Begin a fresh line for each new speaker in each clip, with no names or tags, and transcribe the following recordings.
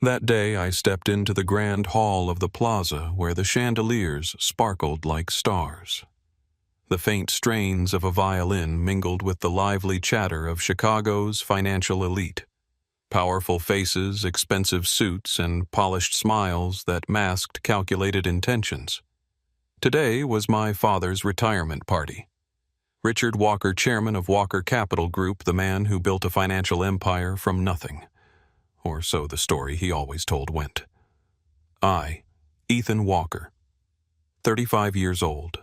That day I stepped into the grand hall of the plaza where the chandeliers sparkled like stars. The faint strains of a violin mingled with the lively chatter of Chicago's financial elite. Powerful faces, expensive suits, and polished smiles that masked calculated intentions. Today was my father's retirement party. Richard Walker, chairman of Walker Capital Group, the man who built a financial empire from nothing. Or so the story he always told went. I, Ethan Walker, 35 years old.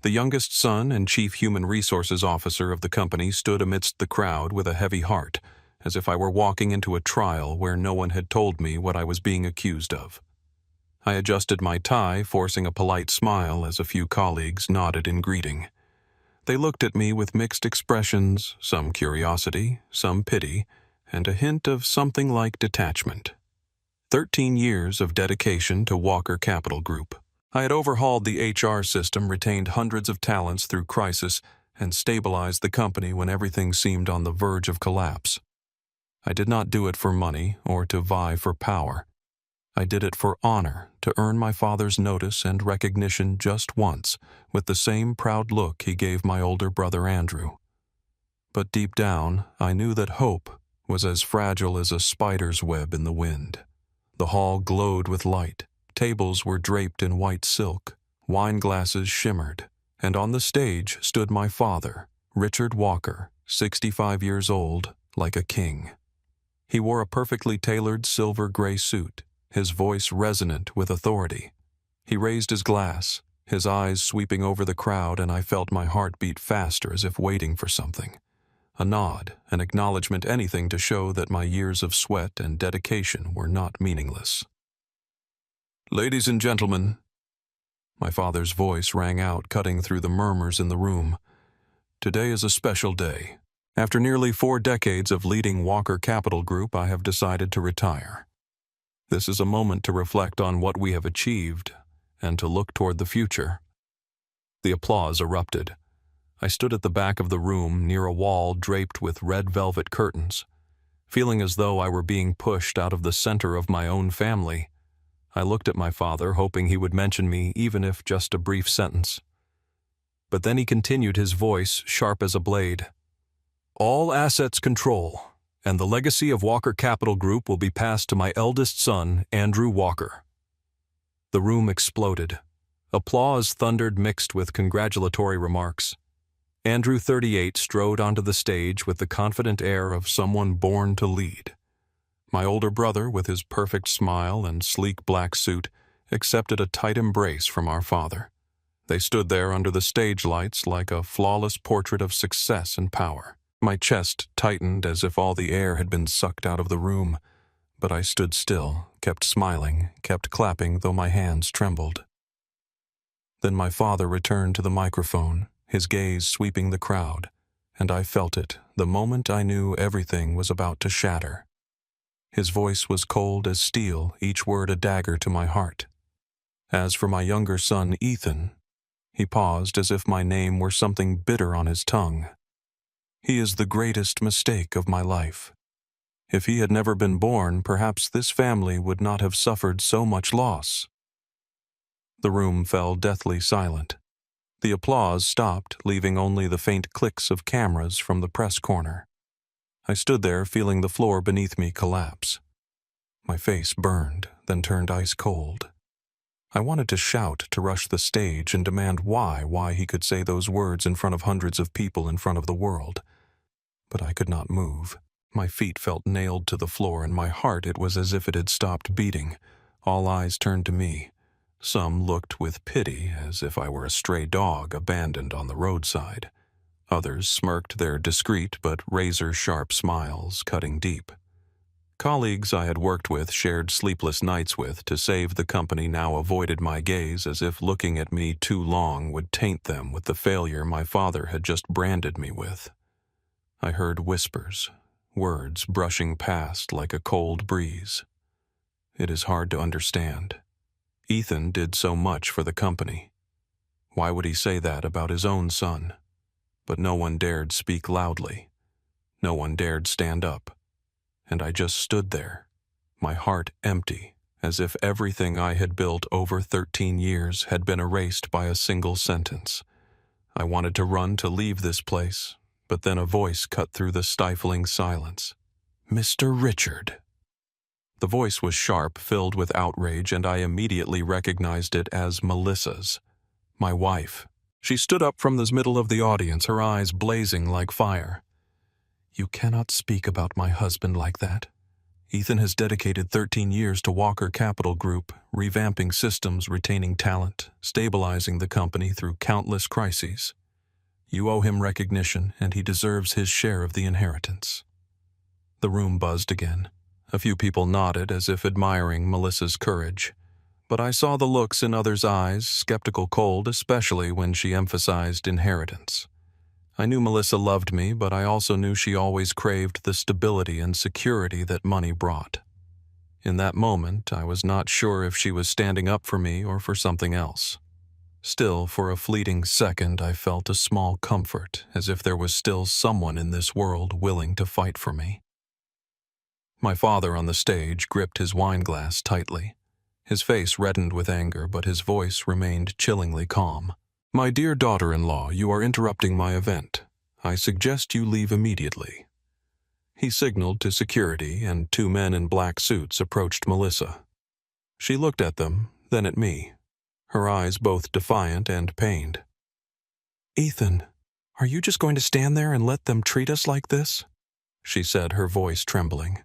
The youngest son and chief human resources officer of the company stood amidst the crowd with a heavy heart, as if I were walking into a trial where no one had told me what I was being accused of. I adjusted my tie, forcing a polite smile as a few colleagues nodded in greeting. They looked at me with mixed expressions, some curiosity, some pity, and a hint of something like detachment. 13 years of dedication to Walker Capital Group. I had overhauled the HR system, retained hundreds of talents through crisis, and stabilized the company when everything seemed on the verge of collapse. I did not do it for money or to vie for power. I did it for honor, to earn my father's notice and recognition just once, with the same proud look he gave my older brother Andrew. But deep down, I knew that hope was as fragile as a spider's web in the wind. The hall glowed with light. Tables were draped in white silk. Wine glasses shimmered. And on the stage stood my father, Richard Walker, 65 years old, like a king. He wore a perfectly tailored silver-gray suit, his voice resonant with authority. He raised his glass, his eyes sweeping over the crowd, and I felt my heart beat faster as if waiting for something. A nod, an acknowledgement, anything to show that my years of sweat and dedication were not meaningless. "Ladies and gentlemen," my father's voice rang out, cutting through the murmurs in the room. "Today is a special day. After nearly 4 decades of leading Walker Capital Group, I have decided to retire. This is a moment to reflect on what we have achieved and to look toward the future." The applause erupted. I stood at the back of the room, near a wall draped with red velvet curtains. Feeling as though I were being pushed out of the center of my own family, I looked at my father, hoping he would mention me, even if just a brief sentence. But then he continued, his voice sharp as a blade. "All assets control, and the legacy of Walker Capital Group will be passed to my eldest son, Andrew Walker." The room exploded. Applause thundered, mixed with congratulatory remarks. Andrew, 38, strode onto the stage with the confident air of someone born to lead. My older brother, with his perfect smile and sleek black suit, accepted a tight embrace from our father. They stood there under the stage lights like a flawless portrait of success and power. My chest tightened as if all the air had been sucked out of the room, but I stood still, kept smiling, kept clapping, though my hands trembled. Then my father returned to the microphone, his gaze sweeping the crowd, and I felt it the moment I knew everything was about to shatter. His voice was cold as steel, each word a dagger to my heart. As for my younger son, Ethan, he paused as if my name were something bitter on his tongue. "He is the greatest mistake of my life. If he had never been born, perhaps this family would not have suffered so much loss." The room fell deathly silent. The applause stopped, leaving only the faint clicks of cameras from the press corner. I stood there, feeling the floor beneath me collapse. My face burned, then turned ice cold. I wanted to shout, to rush the stage and demand why he could say those words in front of hundreds of people, in front of the world. But I could not move. My feet felt nailed to the floor, and my heart, it was as if it had stopped beating. All eyes turned to me. Some looked with pity, as if I were a stray dog abandoned on the roadside. Others smirked their discreet but razor-sharp smiles, cutting deep. Colleagues I had worked with, shared sleepless nights with, to save the company, now avoided my gaze, as if looking at me too long would taint them with the failure my father had just branded me with. I heard whispers, words brushing past like a cold breeze. It is hard to understand. Ethan did so much for the company. Why would he say that about his own son? But no one dared speak loudly. No one dared stand up. And I just stood there, my heart empty, as if everything I had built over 13 years had been erased by a single sentence. I wanted to run to leave this place, but then a voice cut through the stifling silence. "Mr. Richard." The voice was sharp, filled with outrage, and I immediately recognized it as Melissa's, my wife. She stood up from the middle of the audience, her eyes blazing like fire. "You cannot speak about my husband like that. Ethan has dedicated 13 years to Walker Capital Group, revamping systems, retaining talent, stabilizing the company through countless crises. You owe him recognition, and he deserves his share of the inheritance." The room buzzed again. A few people nodded as if admiring Melissa's courage. But I saw the looks in others' eyes, skeptical, cold, especially when she emphasized inheritance. I knew Melissa loved me, but I also knew she always craved the stability and security that money brought. In that moment, I was not sure if she was standing up for me or for something else. Still, for a fleeting second, I felt a small comfort, as if there was still someone in this world willing to fight for me. My father on the stage gripped his wineglass tightly. His face reddened with anger, but his voice remained chillingly calm. "My dear daughter-in-law, you are interrupting my event. I suggest you leave immediately." He signaled to security, and 2 men in black suits approached Melissa. She looked at them, then at me, her eyes both defiant and pained. "Ethan, are you just going to stand there and let them treat us like this?" she said, her voice trembling.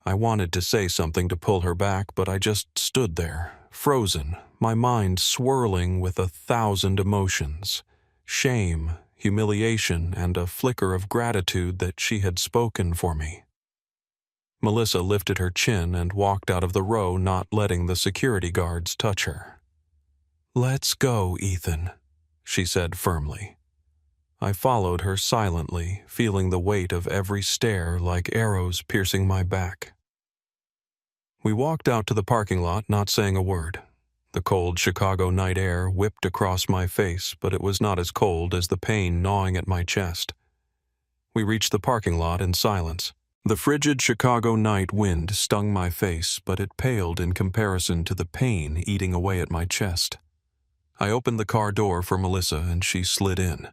I wanted to say something to pull her back, but I just stood there, frozen, my mind swirling with 1,000 emotions: shame, humiliation, and a flicker of gratitude that she had spoken for me. Melissa lifted her chin and walked out of the row, not letting the security guards touch her. "Let's go, Ethan," she said firmly. I followed her silently, feeling the weight of every stare like arrows piercing my back. We walked out to the parking lot, not saying a word. The cold Chicago night air whipped across my face, but it was not as cold as the pain gnawing at my chest. We reached the parking lot in silence. The frigid Chicago night wind stung my face, but it paled in comparison to the pain eating away at my chest. I opened the car door for Melissa, and she slid in,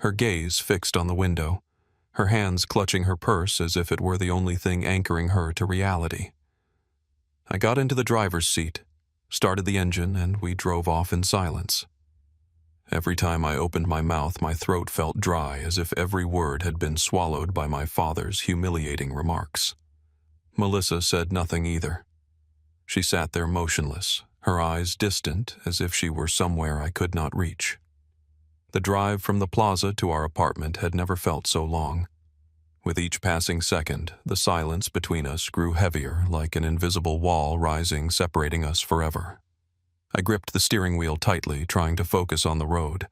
her gaze fixed on the window, her hands clutching her purse as if it were the only thing anchoring her to reality. I got into the driver's seat, started the engine, and we drove off in silence. Every time I opened my mouth, my throat felt dry, as if every word had been swallowed by my father's humiliating remarks. Melissa said nothing either. She sat there motionless, her eyes distant, as if she were somewhere I could not reach. The drive from the plaza to our apartment had never felt so long. With each passing second, the silence between us grew heavier, like an invisible wall rising, separating us forever. I gripped the steering wheel tightly, trying to focus on the road,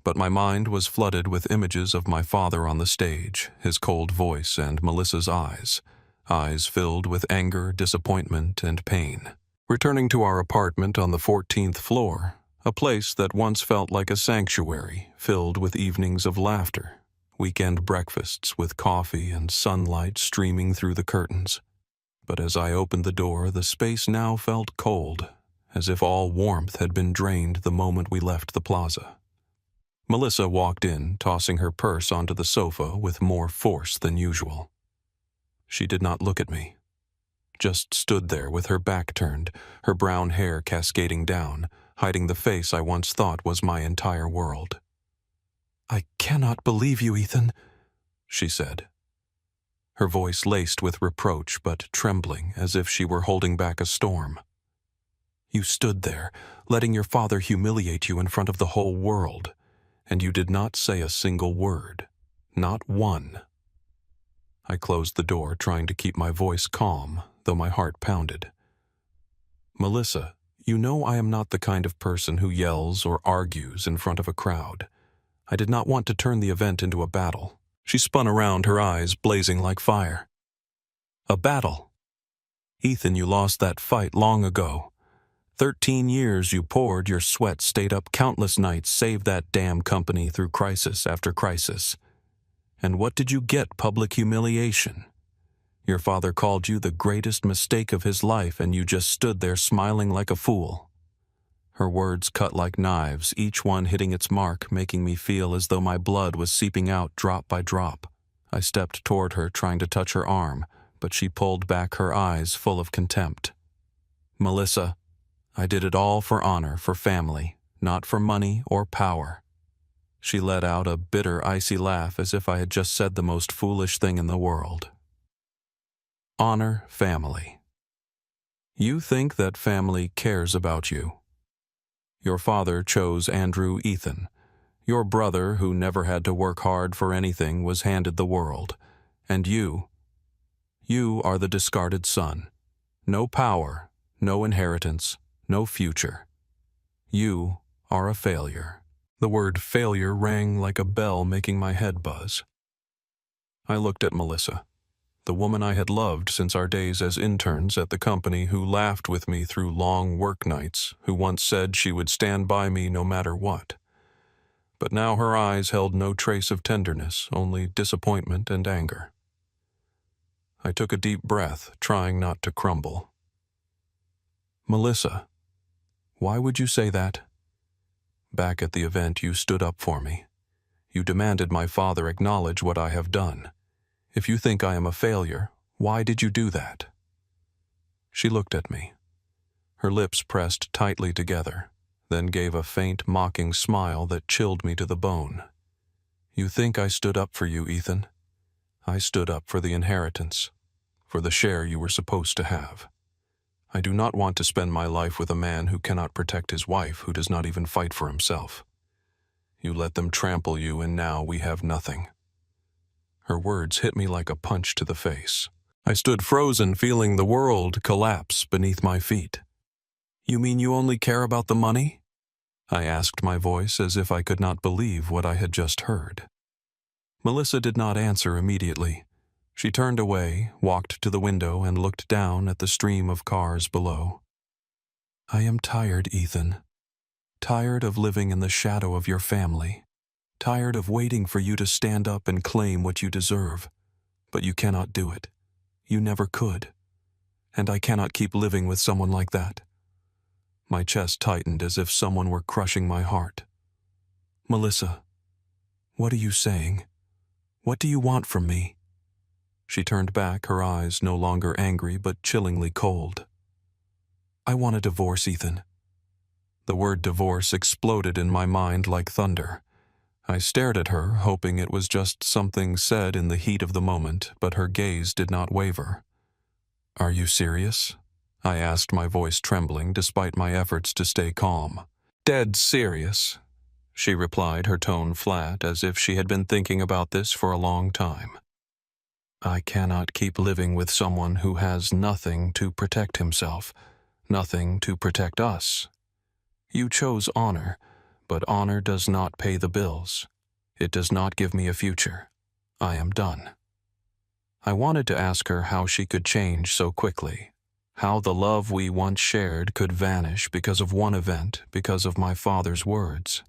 but my mind was flooded with images of my father on the stage, his cold voice, and Melissa's eyes filled with anger, disappointment, and pain. Returning to our apartment on the 14th floor, a place that once felt like a sanctuary, filled with evenings of laughter, weekend breakfasts with coffee and sunlight streaming through the curtains. But as I opened the door, the space now felt cold, as if all warmth had been drained the moment we left the plaza. Melissa walked in, tossing her purse onto the sofa with more force than usual. She did not look at me, just stood there with her back turned, her brown hair cascading down, hiding the face I once thought was my entire world. "I cannot believe you, Ethan," she said. Her voice laced with reproach but trembling, as if she were holding back a storm. "You stood there, letting your father humiliate you in front of the whole world, and you did not say a single word, not one." I closed the door, trying to keep my voice calm, though my heart pounded. "Melissa, you know I am not the kind of person who yells or argues in front of a crowd. I did not want to turn the event into a battle." She spun around, her eyes blazing like fire. "A battle? Ethan, you lost that fight long ago. 13 years you poured your sweat, stayed up countless nights, saved that damn company through crisis after crisis. And what did you get? Public humiliation. Your father called you the greatest mistake of his life, and you just stood there smiling like a fool." Her words cut like knives, each one hitting its mark, making me feel as though my blood was seeping out drop by drop. I stepped toward her, trying to touch her arm, but she pulled back, her eyes full of contempt. "Melissa, I did it all for honor, for family, not for money or power." She let out a bitter, icy laugh as if I had just said the most foolish thing in the world. Honor, family. You think that family cares about you. Your father chose Andrew Ethan. Your brother, who never had to work hard for anything, was handed the world. And you are the discarded son. No power, no inheritance, no future. You are a failure. The word failure rang like a bell, making my head buzz. I looked at Melissa, the woman I had loved since our days as interns at the company, who laughed with me through long work nights, who once said she would stand by me no matter what. But now her eyes held no trace of tenderness, only disappointment and anger. I took a deep breath, trying not to crumble. "Melissa, why would you say that? Back at the event, you stood up for me. You demanded my father acknowledge what I have done. If you think I am a failure, why did you do that?" She looked at me. Her lips pressed tightly together, then gave a faint, mocking smile that chilled me to the bone. "You think I stood up for you, Ethan? I stood up for the inheritance, for the share you were supposed to have. I do not want to spend my life with a man who cannot protect his wife, who does not even fight for himself. You let them trample you, and now we have nothing." Her words hit me like a punch to the face. I stood frozen, feeling the world collapse beneath my feet. "You mean you only care about the money?" I asked, my voice as if I could not believe what I had just heard. Melissa did not answer immediately. She turned away, walked to the window, and looked down at the stream of cars below. "I am tired, Ethan. Tired of living in the shadow of your family. Tired of waiting for you to stand up and claim what you deserve. But you cannot do it. You never could. And I cannot keep living with someone like that." My chest tightened as if someone were crushing my heart. "Melissa, what are you saying? What do you want from me?" She turned back, her eyes no longer angry but chillingly cold. "I want a divorce, Ethan." The word divorce exploded in my mind like thunder. I stared at her, hoping it was just something said in the heat of the moment, but her gaze did not waver. "Are you serious?" I asked, my voice trembling despite my efforts to stay calm. "Dead serious," she replied, her tone flat, as if she had been thinking about this for a long time. "I cannot keep living with someone who has nothing to protect himself, nothing to protect us. You chose honor, but honor does not pay the bills. It does not give me a future. I am done." I wanted to ask her how she could change so quickly, how the love we once shared could vanish because of one event, because of my father's words.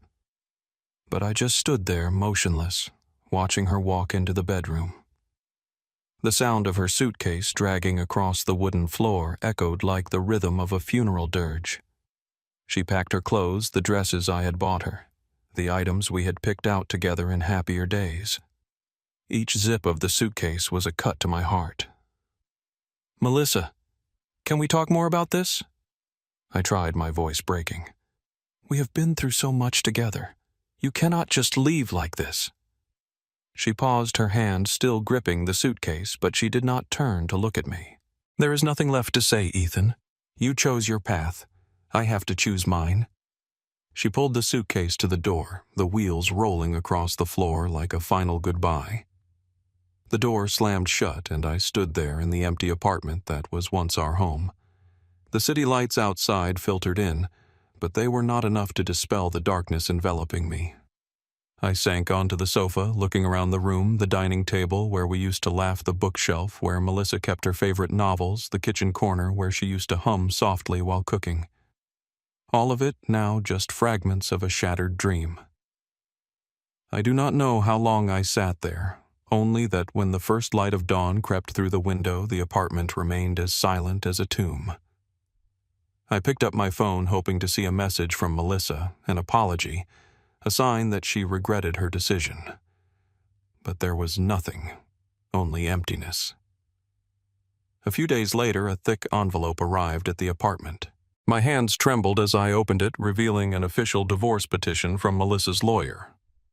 But I just stood there motionless, watching her walk into the bedroom. The sound of her suitcase dragging across the wooden floor echoed like the rhythm of a funeral dirge. She packed her clothes, the dresses I had bought her, the items we had picked out together in happier days. Each zip of the suitcase was a cut to my heart. "Melissa, can we talk more about this?" I tried, my voice breaking. "We have been through so much together. You cannot just leave like this." She paused, her hand still gripping the suitcase, but she did not turn to look at me. "There is nothing left to say, Ethan. You chose your path. I have to choose mine." She pulled the suitcase to the door, the wheels rolling across the floor like a final goodbye. The door slammed shut, and I stood there in the empty apartment that was once our home. The city lights outside filtered in, but they were not enough to dispel the darkness enveloping me. I sank onto the sofa, looking around the room, the dining table where we used to laugh, the bookshelf where Melissa kept her favorite novels, the kitchen corner where she used to hum softly while cooking. All of it now just fragments of a shattered dream. I do not know how long I sat there, only that when the first light of dawn crept through the window, the apartment remained as silent as a tomb. I picked up my phone hoping to see a message from Melissa, an apology, a sign that she regretted her decision. But there was nothing, only emptiness. A few days later, a thick envelope arrived at the apartment. My hands trembled as I opened it, revealing an official divorce petition from Melissa's lawyer.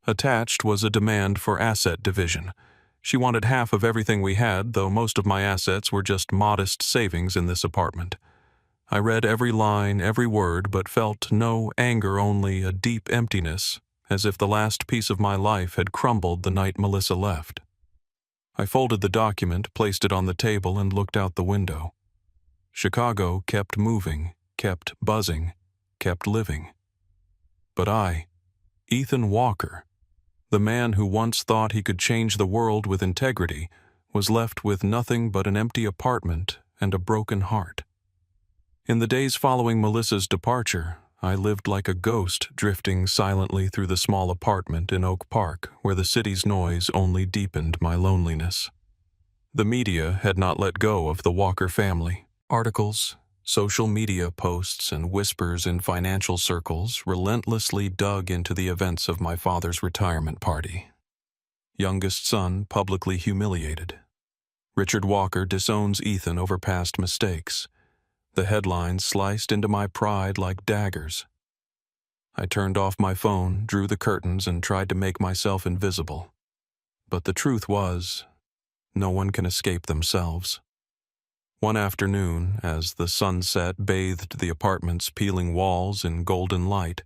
Attached was a demand for asset division. She wanted half of everything we had, though most of my assets were just modest savings in this apartment. I read every line, every word, but felt no anger, only a deep emptiness, as if the last piece of my life had crumbled the night Melissa left. I folded the document, placed it on the table, and looked out the window. Chicago kept moving, kept buzzing, kept living. But I, Ethan Walker, the man who once thought he could change the world with integrity, was left with nothing but an empty apartment and a broken heart. In the days following Melissa's departure, I lived like a ghost, drifting silently through the small apartment in Oak Park, where the city's noise only deepened my loneliness. The media had not let go of the Walker family. Articles, social media posts, and whispers in financial circles relentlessly dug into the events of my father's retirement party. Youngest son publicly humiliated. Richard Walker disowns Ethan over past mistakes. The headlines sliced into my pride like daggers. I turned off my phone, drew the curtains, and tried to make myself invisible. But the truth was, no one can escape themselves. One afternoon, as the sunset bathed the apartment's peeling walls in golden light,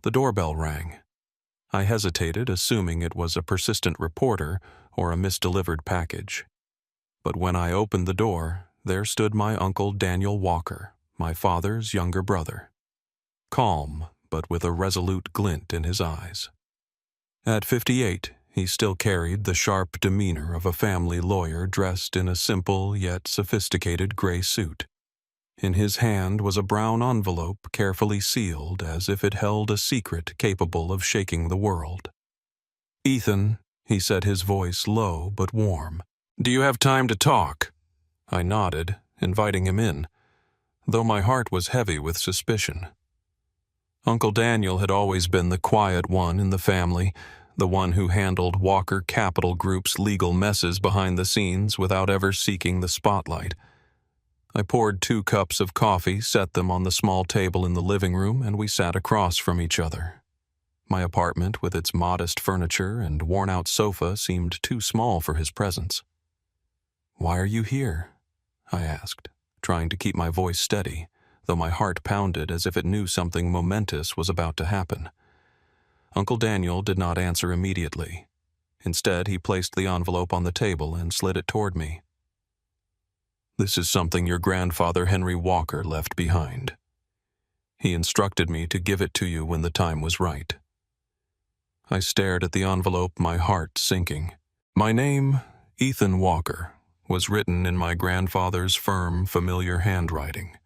the doorbell rang. I hesitated, assuming it was a persistent reporter or a misdelivered package. But when I opened the door, there stood my Uncle Daniel Walker, my father's younger brother. Calm, but with a resolute glint in his eyes. At 58, he still carried the sharp demeanor of a family lawyer dressed in a simple yet sophisticated gray suit. In his hand was a brown envelope carefully sealed as if it held a secret capable of shaking the world. "Ethan," he said, his voice low but warm, "do you have time to talk?" I nodded, inviting him in, though my heart was heavy with suspicion. Uncle Daniel had always been the quiet one in the family, the one who handled Walker Capital Group's legal messes behind the scenes without ever seeking the spotlight. I poured 2 cups of coffee, set them on the small table in the living room, and we sat across from each other. My apartment, with its modest furniture and worn-out sofa, seemed too small for his presence. "Why are you here?" I asked, trying to keep my voice steady, though my heart pounded as if it knew something momentous was about to happen. Uncle Daniel did not answer immediately. Instead, he placed the envelope on the table and slid it toward me. "This is something your grandfather Henry Walker left behind. He instructed me to give it to you when the time was right." I stared at the envelope, my heart sinking. My name, Ethan Walker, was written in my grandfather's firm, familiar handwriting,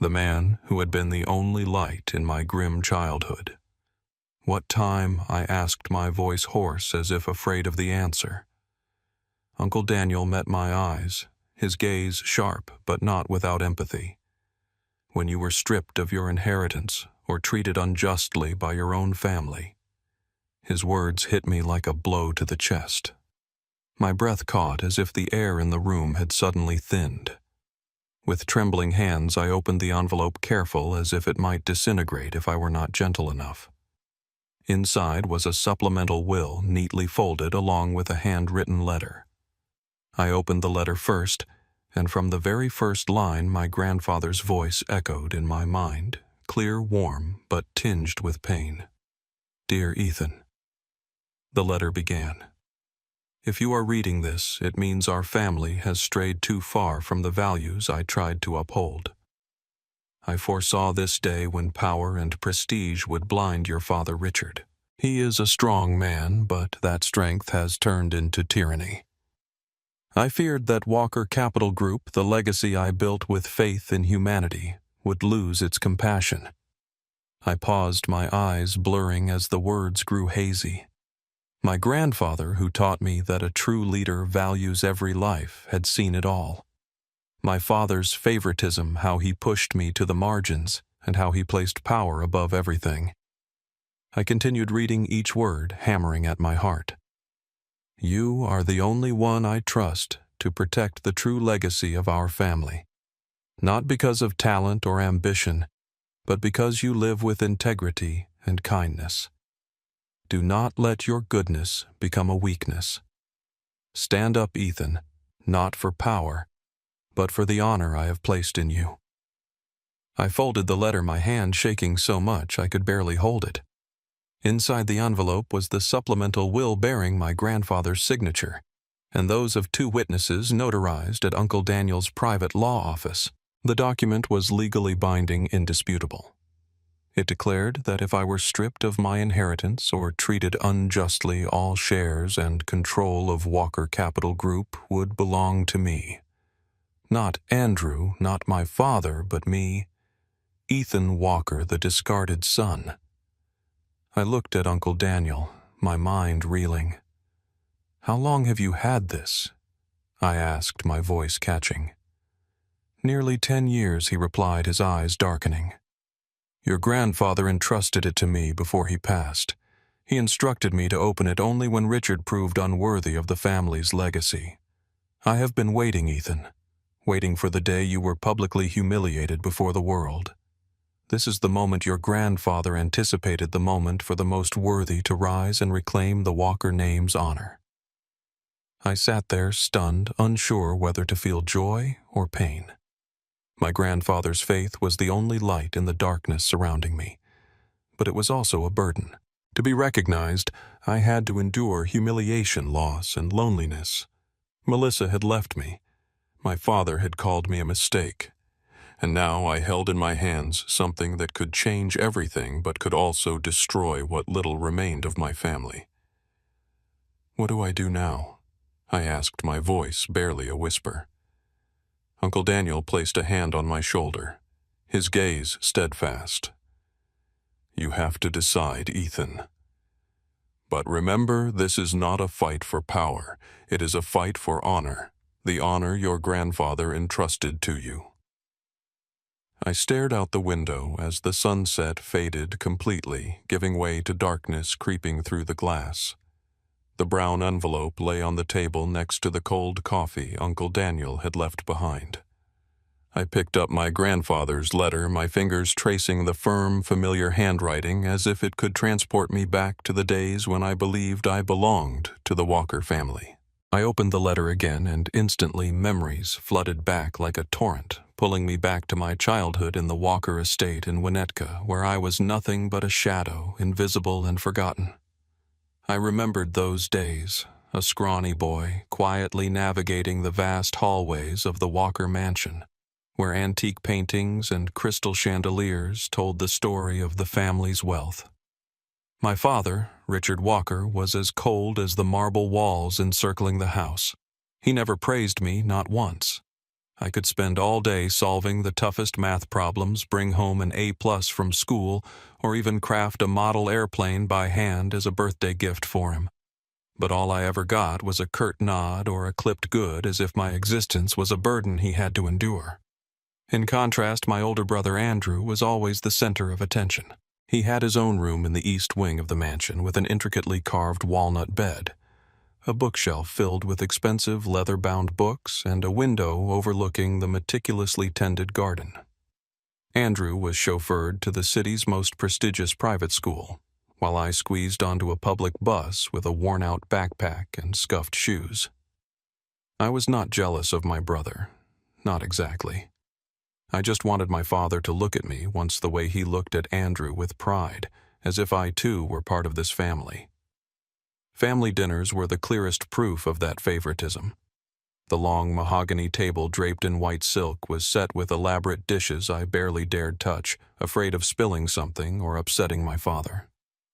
the man who had been the only light in my grim childhood. "What time?" I asked, my voice hoarse as if afraid of the answer. Uncle Daniel met my eyes, his gaze sharp but not without empathy. "When you were stripped of your inheritance or treated unjustly by your own family." His words hit me like a blow to the chest. My breath caught as if the air in the room had suddenly thinned. With trembling hands, I opened the envelope, careful as if it might disintegrate if I were not gentle enough. Inside was a supplemental will, neatly folded along with a handwritten letter. I opened the letter first, and from the very first line my grandfather's voice echoed in my mind, clear, warm, but tinged with pain. "Dear Ethan," the letter began. "If you are reading this, it means our family has strayed too far from the values I tried to uphold. I foresaw this day when power and prestige would blind your father Richard. He is a strong man, but that strength has turned into tyranny. I feared that Walker Capital Group, the legacy I built with faith in humanity, would lose its compassion." I paused, my eyes blurring as the words grew hazy. My grandfather, who taught me that a true leader values every life, had seen it all. My father's favoritism, how he pushed me to the margins, and how he placed power above everything. I continued reading each word, hammering at my heart. You are the only one I trust to protect the true legacy of our family. Not because of talent or ambition, but because you live with integrity and kindness. Do not let your goodness become a weakness. Stand up, Ethan, not for power, but for the honor I have placed in you. I folded the letter, my hand shaking so much I could barely hold it. Inside the envelope was the supplemental will bearing my grandfather's signature, and those of 2 witnesses notarized at Uncle Daniel's private law office. The document was legally binding, indisputable. It declared that if I were stripped of my inheritance or treated unjustly, all shares and control of Walker Capital Group would belong to me. Not Andrew, not my father, but me, Ethan Walker, the discarded son. I looked at Uncle Daniel, my mind reeling. "How long have you had this?" I asked, my voice catching. "Nearly 10 years, he replied, his eyes darkening. Your grandfather entrusted it to me before he passed. He instructed me to open it only when Richard proved unworthy of the family's legacy. I have been waiting, Ethan, waiting for the day you were publicly humiliated before the world. This is the moment your grandfather anticipated, the moment for the most worthy to rise and reclaim the Walker name's honor." I sat there, stunned, unsure whether to feel joy or pain. My grandfather's faith was the only light in the darkness surrounding me, but it was also a burden. To be recognized, I had to endure humiliation, loss, and loneliness. Melissa had left me. My father had called me a mistake. And now I held in my hands something that could change everything but could also destroy what little remained of my family. "What do I do now?" I asked, my voice barely a whisper. Uncle Daniel placed a hand on my shoulder, his gaze steadfast. "You have to decide, Ethan. But remember, this is not a fight for power. It is a fight for honor, the honor your grandfather entrusted to you." I stared out the window as the sunset faded completely, giving way to darkness creeping through the glass. The brown envelope lay on the table next to the cold coffee Uncle Daniel had left behind. I picked up my grandfather's letter, my fingers tracing the firm, familiar handwriting as if it could transport me back to the days when I believed I belonged to the Walker family. I opened the letter again, and instantly memories flooded back like a torrent, pulling me back to my childhood in the Walker estate in Winnetka, where I was nothing but a shadow, invisible and forgotten. I remembered those days, a scrawny boy, quietly navigating the vast hallways of the Walker mansion, where antique paintings and crystal chandeliers told the story of the family's wealth. My father, Richard Walker, was as cold as the marble walls encircling the house. He never praised me, not once. I could spend all day solving the toughest math problems, bring home an A+ from school, or even craft a model airplane by hand as a birthday gift for him. But all I ever got was a curt nod or a clipped good, as if my existence was a burden he had to endure. In contrast, my older brother Andrew was always the center of attention. He had his own room in the east wing of the mansion with an intricately carved walnut bed, a bookshelf filled with expensive leather-bound books, and a window overlooking the meticulously tended garden. Andrew was chauffeured to the city's most prestigious private school, while I squeezed onto a public bus with a worn-out backpack and scuffed shoes. I was not jealous of my brother, not exactly. I just wanted my father to look at me once the way he looked at Andrew with pride, as if I too were part of this family. Family dinners were the clearest proof of that favoritism. The long mahogany table draped in white silk was set with elaborate dishes I barely dared touch, afraid of spilling something or upsetting my father.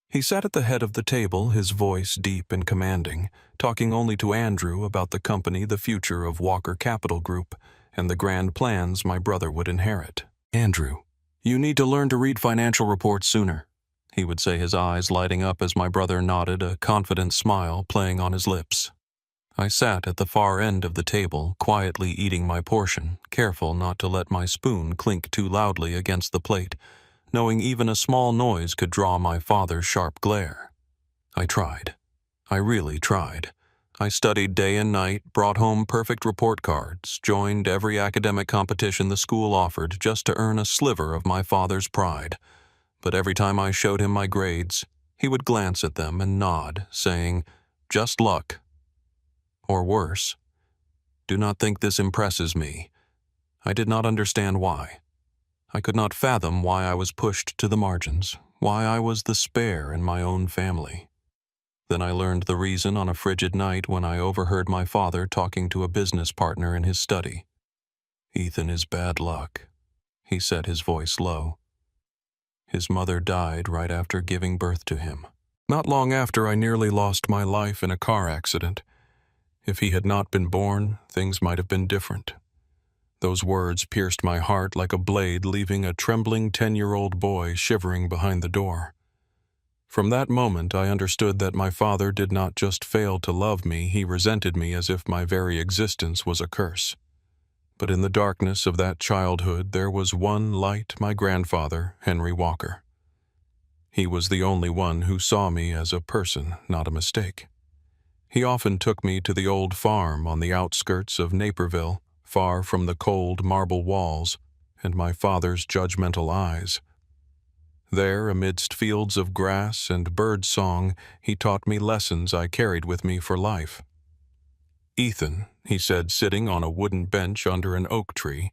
He sat at the head of the table, his voice deep and commanding, talking only to Andrew about the company, the future of Walker Capital Group, and the grand plans my brother would inherit. "Andrew, you need to learn to read financial reports sooner. he would say, his eyes lighting up as my brother nodded, a confident smile playing on his lips. I sat at the far end of the table, quietly eating my portion, careful not to let my spoon clink too loudly against the plate, knowing even a small noise could draw my father's sharp glare. I tried. I really tried. I studied day and night, brought home perfect report cards, joined every academic competition the school offered just to earn a sliver of my father's pride. But every time I showed him my grades, he would glance at them and nod, saying, "Just luck." Or worse, "Do not think this impresses me." I did not understand why. I could not fathom why I was pushed to the margins, why I was the spare in my own family. Then I learned the reason on a frigid night when I overheard my father talking to a business partner in his study. "Ethan is bad luck," he said, his voice low. "His mother died right after giving birth to him. Not long after, I nearly lost my life in a car accident. If he had not been born, things might have been different." Those words pierced my heart like a blade, leaving a trembling 10-year-old boy shivering behind the door. From that moment, I understood that my father did not just fail to love me, he resented me as if my very existence was a curse. But in the darkness of that childhood, there was one light: my grandfather, Henry Walker. He was the only one who saw me as a person, not a mistake. He often took me to the old farm on the outskirts of Naperville, far from the cold marble walls and my father's judgmental eyes. There, amidst fields of grass and bird song, he taught me lessons I carried with me for life. "Ethan," he said, sitting on a wooden bench under an oak tree,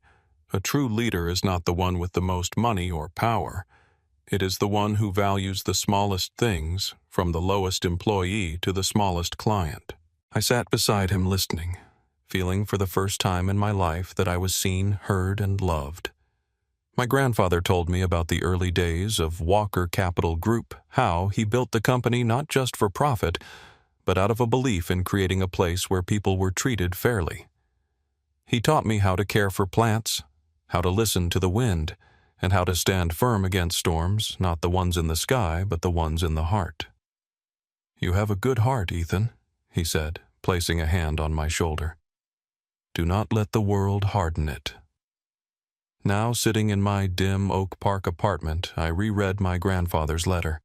"a true leader is not the one with the most money or power. It is the one who values the smallest things, from the lowest employee to the smallest client." I sat beside him listening, feeling for the first time in my life that I was seen, heard, and loved. My grandfather told me about the early days of Walker Capital Group, how he built the company not just for profit, but out of a belief in creating a place where people were treated fairly. He taught me how to care for plants, how to listen to the wind, and how to stand firm against storms, not the ones in the sky, but the ones in the heart. "You have a good heart, Ethan," he said, placing a hand on my shoulder. "Do not let the world harden it." Now, sitting in my dim Oak Park apartment, I reread my grandfather's letter.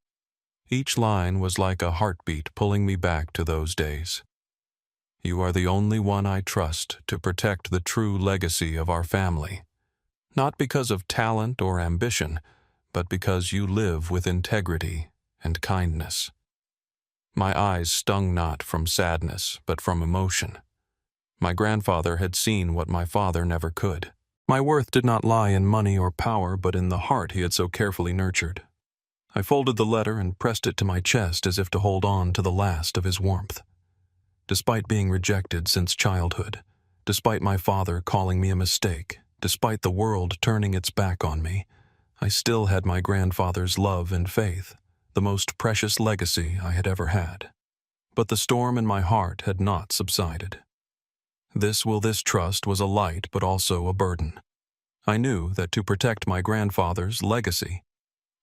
Each line was like a heartbeat pulling me back to those days. "You are the only one I trust to protect the true legacy of our family. Not because of talent or ambition, but because you live with integrity and kindness." My eyes stung not from sadness, but from emotion. My grandfather had seen what my father never could. My worth did not lie in money or power, but in the heart he had so carefully nurtured. I folded the letter and pressed it to my chest as if to hold on to the last of his warmth. Despite being rejected since childhood, despite my father calling me a mistake, despite the world turning its back on me, I still had my grandfather's love and faith, the most precious legacy I had ever had. But the storm in my heart had not subsided. This trust was a light but also a burden. I knew that to protect my grandfather's legacy,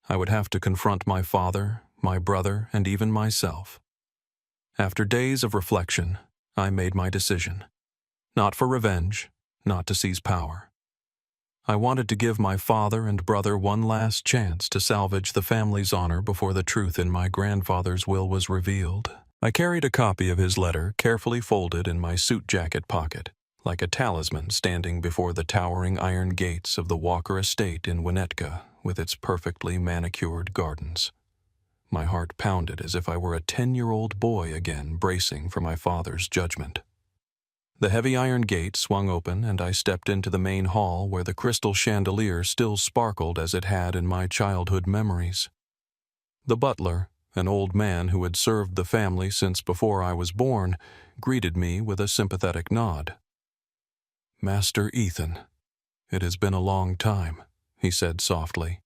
I would have to confront my father, my brother, and even myself. After days of reflection, I made my decision. Not for revenge, not to seize power. I wanted to give my father and brother one last chance to salvage the family's honor before the truth in my grandfather's will was revealed. I carried a copy of his letter carefully folded in my suit jacket pocket, like a talisman standing before the towering iron gates of the Walker estate in Winnetka with its perfectly manicured gardens. My heart pounded as if I were a 10-year-old boy again, bracing for my father's judgment. The heavy iron gate swung open, and I stepped into the main hall where the crystal chandelier still sparkled as it had in my childhood memories. The butler, an old man who had served the family since before I was born, greeted me with a sympathetic nod. "Master Ethan, it has been a long time," he said softly.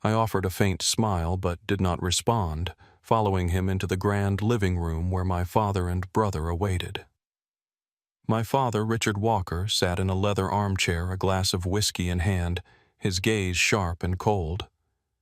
I offered a faint smile but did not respond, following him into the grand living room where my father and brother awaited. My father, Richard Walker, sat in a leather armchair, a glass of whiskey in hand, his gaze sharp and cold.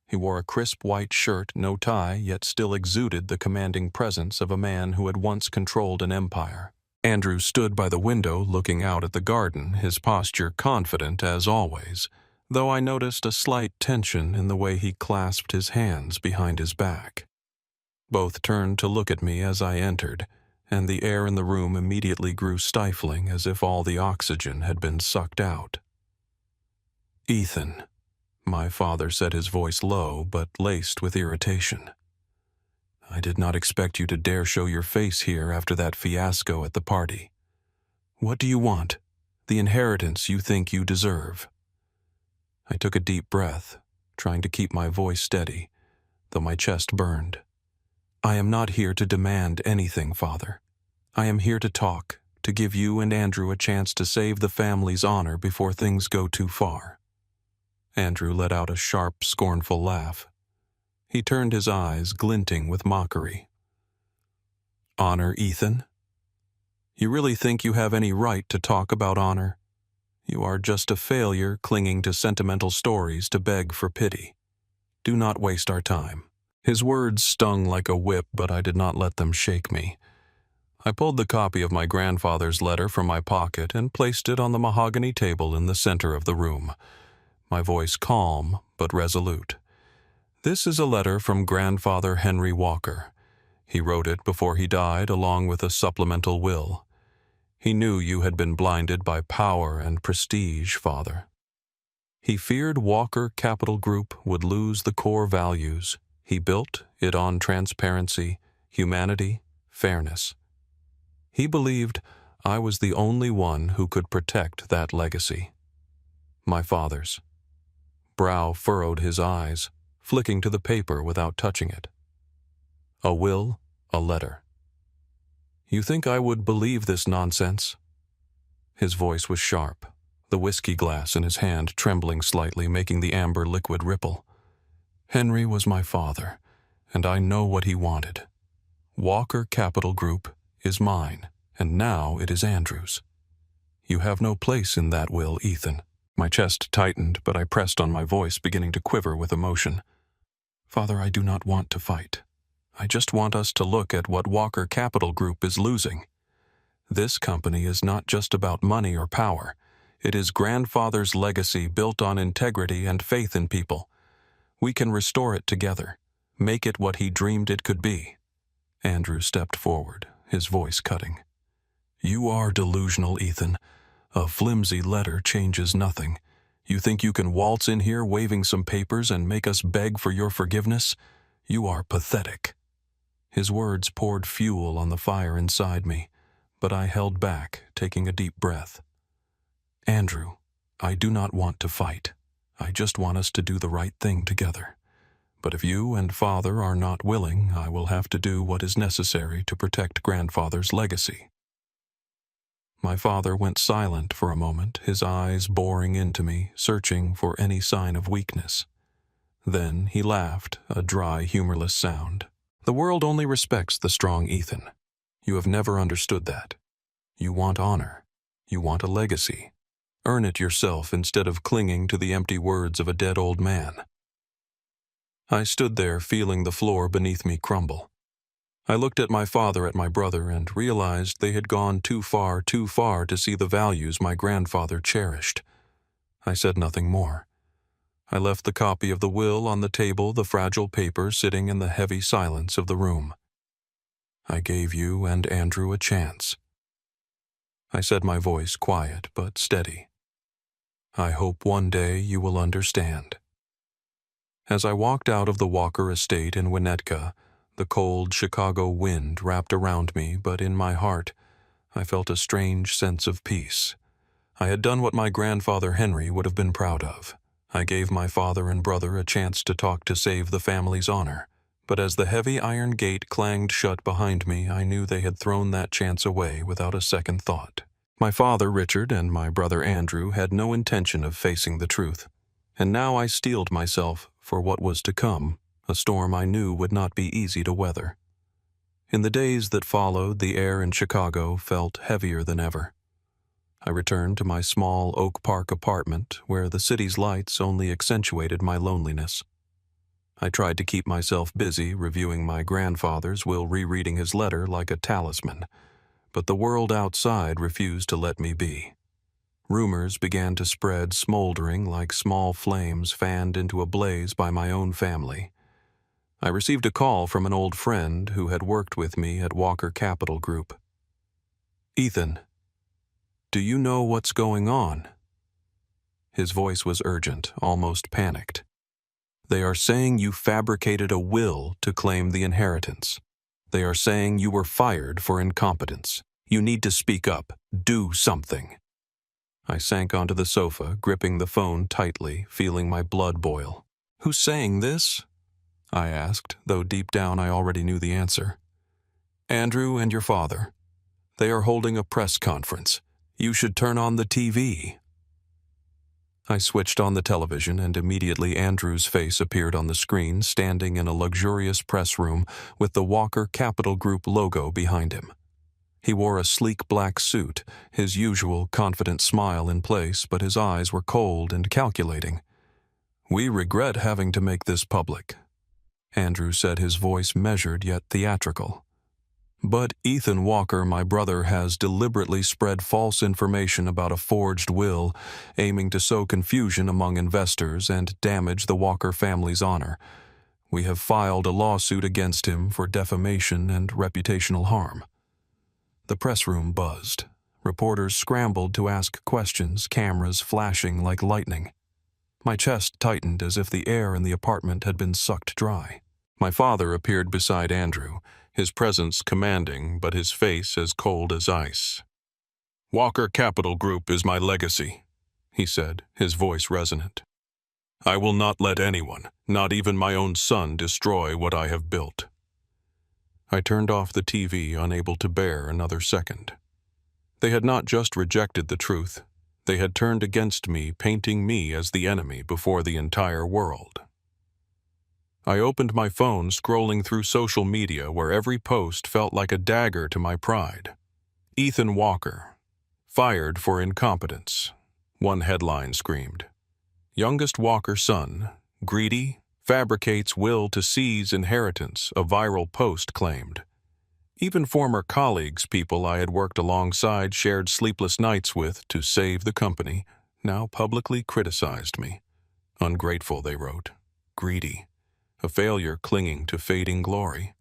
He wore a crisp white shirt, no tie, yet still exuded the commanding presence of a man who had once controlled an empire. Andrew stood by the window looking out at the garden, his posture confident as always, though I noticed a slight tension in the way he clasped his hands behind his back. Both turned to look at me as I entered, and the air in the room immediately grew stifling as if all the oxygen had been sucked out. "Ethan," my father said, his voice low but laced with irritation. "I did not expect you to dare show your face here after that fiasco at the party. What do you want? The inheritance you think you deserve?" I took a deep breath, trying to keep my voice steady, though my chest burned. "I am not here to demand anything, Father. I am here to talk, to give you and Andrew a chance to save the family's honor before things go too far." Andrew let out a sharp, scornful laugh. He turned his eyes, glinting with mockery. "Honor, Ethan? You really think you have any right to talk about honor? You are just a failure clinging to sentimental stories to beg for pity. Do not waste our time." His words stung like a whip, but I did not let them shake me. I pulled the copy of my grandfather's letter from my pocket and placed it on the mahogany table in the center of the room, my voice calm but resolute. "This is a letter from Grandfather Henry Walker. He wrote it before he died along with a supplemental will. He knew you had been blinded by power and prestige, Father. He feared Walker Capital Group would lose the core values. He built it on transparency, humanity, fairness. He believed I was the only one who could protect that legacy." My father's brow furrowed his eyes, flicking to the paper without touching it. "A will, a letter. You think I would believe this nonsense?" His voice was sharp, the whiskey glass in his hand trembling slightly, making the amber liquid ripple. "Henry was my father, and I know what he wanted. Walker Capital Group is mine, and now it is Andrew's. You have no place in that will, Ethan." My chest tightened, but I pressed on my voice, beginning to quiver with emotion. "Father, I do not want to fight. I just want us to look at what Walker Capital Group is losing. This company is not just about money or power. It is grandfather's legacy built on integrity and faith in people. We can restore it together, make it what he dreamed it could be." Andrew stepped forward, his voice cutting. "You are delusional, Ethan. A flimsy letter changes nothing. You think you can waltz in here waving some papers and make us beg for your forgiveness? You are pathetic." His words poured fuel on the fire inside me, but I held back, taking a deep breath. "Andrew, I do not want to fight. I just want us to do the right thing together. But if you and Father are not willing, I will have to do what is necessary to protect Grandfather's legacy." My father went silent for a moment, his eyes boring into me, searching for any sign of weakness. Then he laughed, a dry, humorless sound. "The world only respects the strong, Ethan. You have never understood that. You want honor. You want a legacy. Earn it yourself instead of clinging to the empty words of a dead old man." I stood there, feeling the floor beneath me crumble. I looked at my father, at my brother, and realized they had gone too far to see the values my grandfather cherished. I said nothing more. I left the copy of the will on the table, the fragile paper sitting in the heavy silence of the room. "I gave you and Andrew a chance." I said, my voice quiet but steady. "I hope one day you will understand." As I walked out of the Walker estate in Winnetka, the cold Chicago wind wrapped around me, but in my heart I felt a strange sense of peace. I had done what my grandfather Henry would have been proud of. I gave my father and brother a chance to talk to save the family's honor, but as the heavy iron gate clanged shut behind me, I knew they had thrown that chance away without a second thought. My father, Richard, and my brother Andrew had no intention of facing the truth, and now I steeled myself for what was to come, a storm I knew would not be easy to weather. In the days that followed, the air in Chicago felt heavier than ever. I returned to my small Oak Park apartment, where the city's lights only accentuated my loneliness. I tried to keep myself busy reviewing my grandfather's will, rereading his letter like a talisman, but the world outside refused to let me be. Rumors began to spread, smoldering like small flames fanned into a blaze by my own family. I received a call from an old friend who had worked with me at Walker Capital Group. "Ethan, do you know what's going on?" His voice was urgent, almost panicked. "They are saying you fabricated a will to claim the inheritance. They are saying you were fired for incompetence. You need to speak up. Do something." I sank onto the sofa, gripping the phone tightly, feeling my blood boil. "Who's saying this?" I asked, though deep down I already knew the answer. "Andrew and your father. They are holding a press conference. You should turn on the TV." I switched on the television, and immediately Andrew's face appeared on the screen, standing in a luxurious press room with the Walker Capital Group logo behind him. He wore a sleek black suit, his usual confident smile in place, but his eyes were cold and calculating. "We regret having to make this public," Andrew said, his voice measured yet theatrical. "But Ethan Walker, my brother, has deliberately spread false information about a forged will, aiming to sow confusion among investors and damage the Walker family's honor. We have filed a lawsuit against him for defamation and reputational harm." The press room buzzed. Reporters scrambled to ask questions, cameras flashing like lightning. My chest tightened as if the air in the apartment had been sucked dry. My father appeared beside Andrew, his presence commanding, but his face as cold as ice. "Walker Capital Group is my legacy," he said, his voice resonant. "I will not let anyone, not even my own son, destroy what I have built." I turned off the TV, unable to bear another second. They had not just rejected the truth. They had turned against me, painting me as the enemy before the entire world. I opened my phone, scrolling through social media where every post felt like a dagger to my pride. "Ethan Walker, fired for incompetence," one headline screamed. "Youngest Walker son, greedy, fabricates will to seize inheritance," a viral post claimed. Even former colleagues, people I had worked alongside, shared sleepless nights with to save the company, now publicly criticized me. "Ungrateful," they wrote. "Greedy. A failure clinging to fading glory."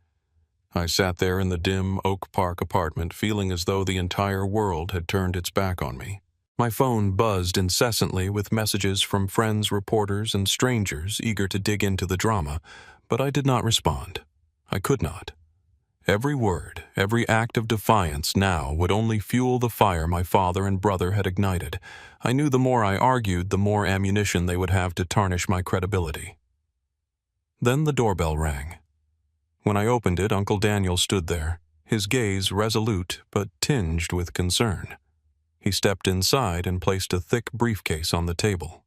I sat there in the dim Oak Park apartment, feeling as though the entire world had turned its back on me. My phone buzzed incessantly with messages from friends, reporters, and strangers eager to dig into the drama, but I did not respond. I could not. Every word, every act of defiance now would only fuel the fire my father and brother had ignited. I knew the more I argued, the more ammunition they would have to tarnish my credibility. Then the doorbell rang. When I opened it, Uncle Daniel stood there, his gaze resolute but tinged with concern. He stepped inside and placed a thick briefcase on the table.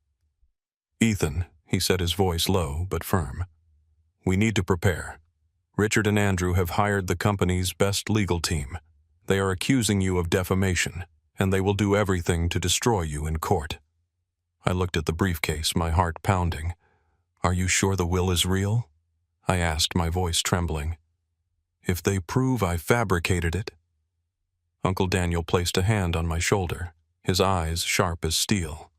"Ethan," he said, his voice low but firm, "we need to prepare. Richard and Andrew have hired the company's best legal team. They are accusing you of defamation, and they will do everything to destroy you in court." I looked at the briefcase, my heart pounding. "Are you sure the will is real?" I asked, my voice trembling. "If they prove I fabricated it..." Uncle Daniel placed a hand on my shoulder, his eyes sharp as steel.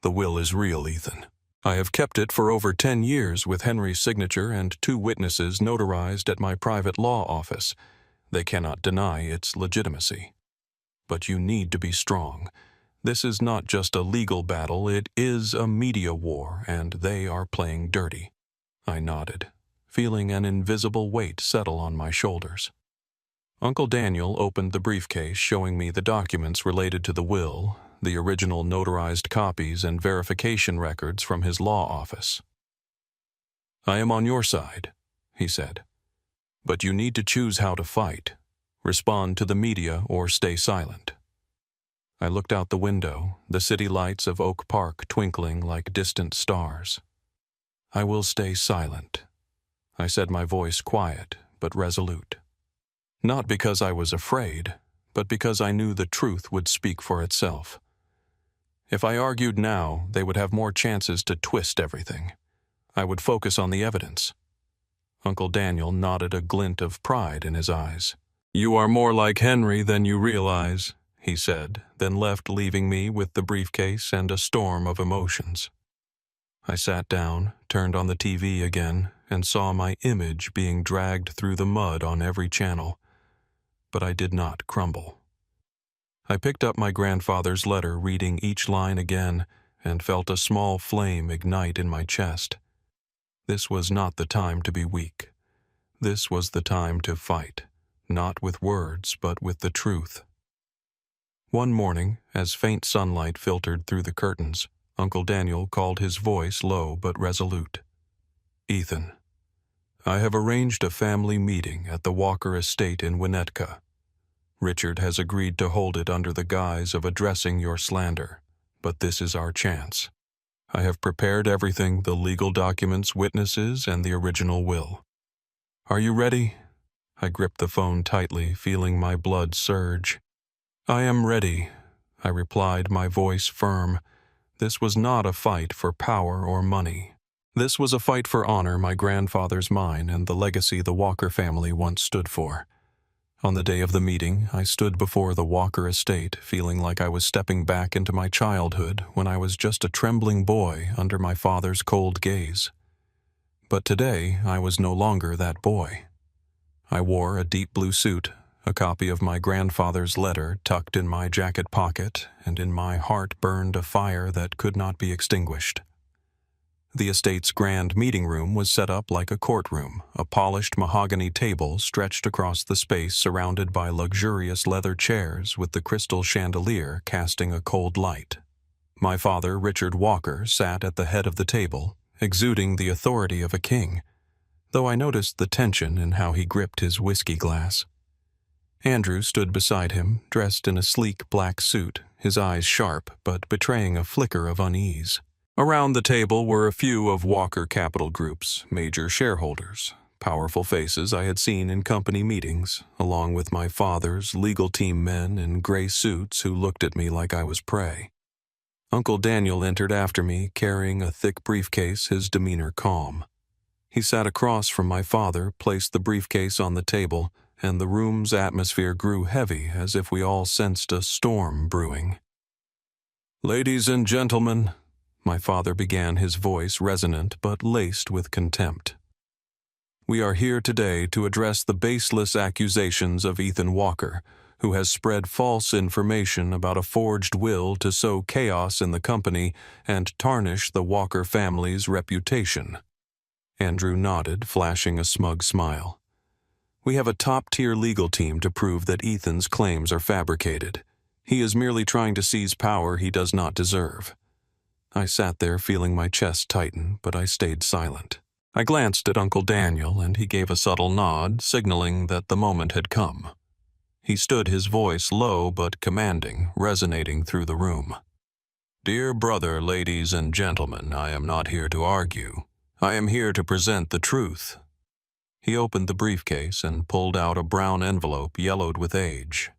"The will is real, Ethan. I have kept it for over 10 years with Henry's signature and 2 witnesses notarized at my private law office. They cannot deny its legitimacy. But you need to be strong. This is not just a legal battle, it is a media war, and they are playing dirty." I nodded, feeling an invisible weight settle on my shoulders. Uncle Daniel opened the briefcase, showing me the documents related to the will, the original notarized copies and verification records from his law office. "I am on your side," he said. "But you need to choose how to fight. Respond to the media or stay silent." I looked out the window, the city lights of Oak Park twinkling like distant stars. "I will stay silent," I said, my voice quiet but resolute. Not because I was afraid, but because I knew the truth would speak for itself. If I argued now, they would have more chances to twist everything. I would focus on the evidence. Uncle Daniel nodded, a glint of pride in his eyes. "You are more like Henry than you realize," he said, then left, leaving me with the briefcase and a storm of emotions. I sat down, turned on the TV again, and saw my image being dragged through the mud on every channel. But I did not crumble. I picked up my grandfather's letter, reading each line again, and felt a small flame ignite in my chest. This was not the time to be weak. This was the time to fight, not with words, but with the truth. One morning, as faint sunlight filtered through the curtains, Uncle Daniel called, his voice low but resolute. "Ethan, I have arranged a family meeting at the Walker estate in Winnetka. Richard has agreed to hold it under the guise of addressing your slander, but this is our chance. I have prepared everything, the legal documents, witnesses, and the original will. Are you ready?" I gripped the phone tightly, feeling my blood surge. "I am ready," I replied, my voice firm. This was not a fight for power or money. This was a fight for honor, my grandfather's mine, and the legacy the Walker family once stood for. On the day of the meeting, I stood before the Walker estate, feeling like I was stepping back into my childhood when I was just a trembling boy under my father's cold gaze. But today, I was no longer that boy. I wore a deep blue suit, a copy of my grandfather's letter tucked in my jacket pocket, and in my heart burned a fire that could not be extinguished. The estate's grand meeting room was set up like a courtroom, a polished mahogany table stretched across the space surrounded by luxurious leather chairs with the crystal chandelier casting a cold light. My father, Richard Walker, sat at the head of the table, exuding the authority of a king, though I noticed the tension in how he gripped his whiskey glass. Andrew stood beside him, dressed in a sleek black suit, his eyes sharp but betraying a flicker of unease. Around the table were a few of Walker Capital Group's major shareholders, powerful faces I had seen in company meetings, along with my father's legal team men in gray suits who looked at me like I was prey. Uncle Daniel entered after me, carrying a thick briefcase, his demeanor calm. He sat across from my father, placed the briefcase on the table, and the room's atmosphere grew heavy as if we all sensed a storm brewing. "Ladies and gentlemen," my father began, his voice resonant but laced with contempt. "We are here today to address the baseless accusations of Ethan Walker, who has spread false information about a forged will to sow chaos in the company and tarnish the Walker family's reputation." Andrew nodded, flashing a smug smile. "We have a top-tier legal team to prove that Ethan's claims are fabricated. He is merely trying to seize power he does not deserve." I sat there feeling my chest tighten, but I stayed silent. I glanced at Uncle Daniel, and he gave a subtle nod, signaling that the moment had come. He stood, his voice low but commanding, resonating through the room. "Dear brother, ladies and gentlemen, I am not here to argue. I am here to present the truth." He opened the briefcase and pulled out a brown envelope yellowed with age.